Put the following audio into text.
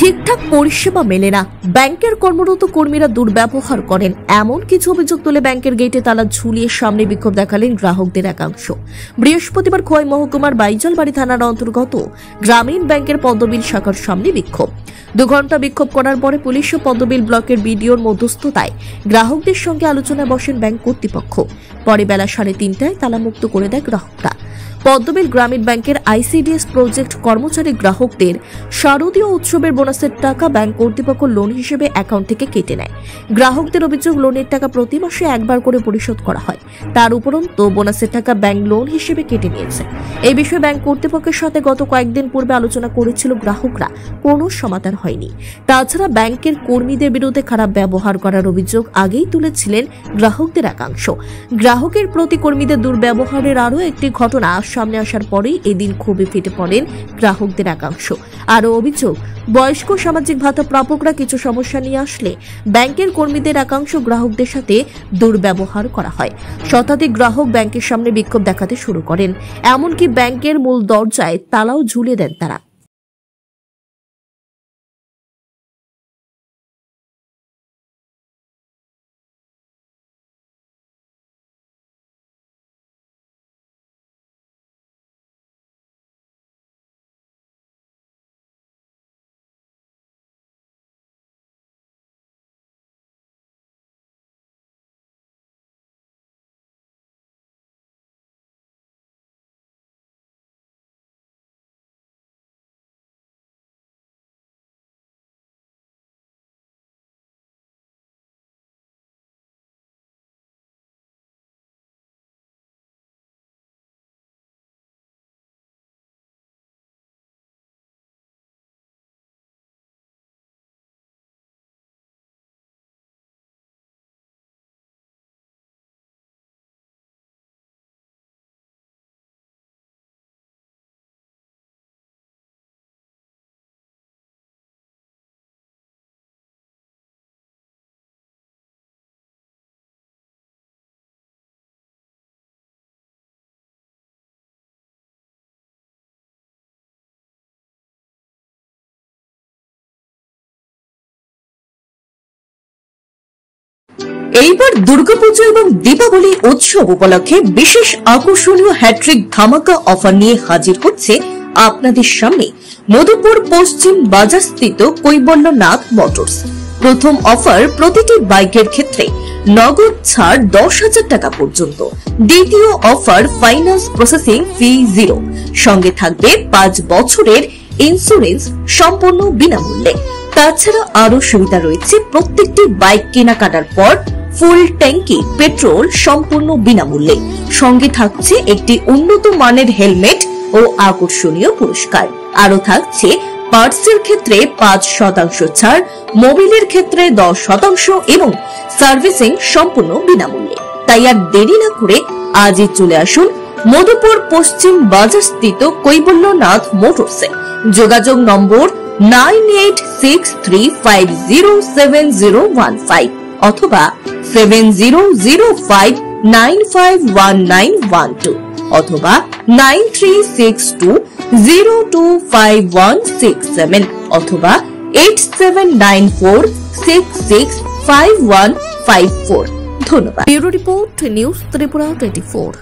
ঠিকঠাক পরিষেবা মেলে না, ব্যাংকের কর্মরত কর্মীরা দুর্ব্যবহার করেন, এমন কিছু অভিযোগ তুলে ব্যাংকের গেটে তালা ঝুলিয়ে সামনে বিক্ষোভ দেখালেন গ্রাহকদের একাংশ। বৃহস্পতিবার খোয়াই মহকুমার বাইজালবাড়ি থানার অন্তর্গত গ্রামীণ ব্যাংকের পদ্মবিল শাখার সামনে বিক্ষোভ। 2 ঘন্টা বিক্ষোভ করার পরে পুলিশ ও পদ্মবিল ব্লকের বিডিওর মধ্যস্থতায় গ্রাহকদের সঙ্গে আলোচনায় বসেন ব্যাংক কর্তৃপক্ষ। পরে বেলা 3:30টায় তালামুক্ত করে দেয় গ্রাহকরা। পদ্মবিল গ্রামীণ ব্যাংকের আইসিডিএস প্রজেক্ট কর্মচারী গ্রাহকদের শারদীয় উৎসবের বোনাসের টাকা ব্যাংক কর্তৃপক্ষ লোন হিসেবে অ্যাকাউন্ট থেকে কেটে নেয়। গ্রাহকদের অভিযোগ, লোনের টাকা প্রতি মাসে একবার করে পরিশোধ করা হয়, তার উপরন্তু বোনাসের টাকা ব্যাংক লোন হিসেবে কেটে নিয়েছে। এই বিষয়ে ব্যাংক কর্তৃপক্ষের সাথে গত কয়েকদিন পূর্বে আলোচনা করেছিল গ্রাহকরা, কোনো সমাধান হয়নি। তাছাড়া ব্যাংকের কর্মীদের বিরুদ্ধে খারাপ ব্যবহার করার অভিযোগ আগেই তুলেছিলেন গ্রাহকদের একাংশ। গ্রাহকের প্রতি কর্মীদের দুর্ব্যবহারের আরও একটি ঘটনা সামনে আসার পরেই এদিন ক্ষোভে ফেটে পড়েন গ্রাহকদের একাংশ। আরও অভিযোগ, বয়স্ক সামাজিক ভাতা প্রাপকরা কিছু সমস্যা নিয়ে আসলে ব্যাংকের কর্মীদের একাংশ গ্রাহকদের সাথে দুর্ব্যবহার করা হয়। শতাধিক গ্রাহক ব্যাংকের সামনে বিক্ষোভ দেখাতে শুরু করেন, এমনকি ব্যাংকের মূল দরজায় তালাও ঝুলিয়ে দেন তারা। এইবার দুর্গাপূজা এবং দীপাবলি উৎসব উপলক্ষে বিশেষ আকর্ষণীয় হ্যাট্রিক ধামাকা অফার নিয়ে হাজির হচ্ছে আপনাদের সামনে মধুপুর পশ্চিম বাজারস্থিত কৈবল্যনাথ মোটরস। প্রথম অফার, প্রতিটি বাইকের ক্ষেত্রে নগদ ছাড় 10,000 টাকা পর্যন্ত। দ্বিতীয় অফার, ফাইন্যান্স প্রসেসিং ফি 0, সঙ্গে থাকবে 5 বছরের ইন্স্যুরেন্স সম্পূর্ণ বিনামূল্যে। তাছাড়া আরো সুবিধা রয়েছে, প্রত্যেকটি বাইক কেনাকাটার পর ফুল ট্যাঙ্কি পেট্রোল সম্পূর্ণ বিনামূল্যে, সঙ্গে থাকছে একটি উন্নত মানের হেলমেট ও আকর্ষণীয় পুরস্কার। আরো থাকছে পার্টসের ক্ষেত্রে 5% ছাড়, মোবিলের ক্ষেত্রে 10% এবং সার্ভিসিং সম্পূর্ণ বিনামূল্যে। তাই আর দেরি না করে আজই চলে আসুন মধুপুর পশ্চিম বাজারস্থিত কৈবল্যনাথ মোটরসে। যোগাযোগ নম্বর 9863507015 অথবা 7005951912 অথবা 9362025167 অথবা 8794665154। ধন্যবাদ। Bureau report, news Tripura 24।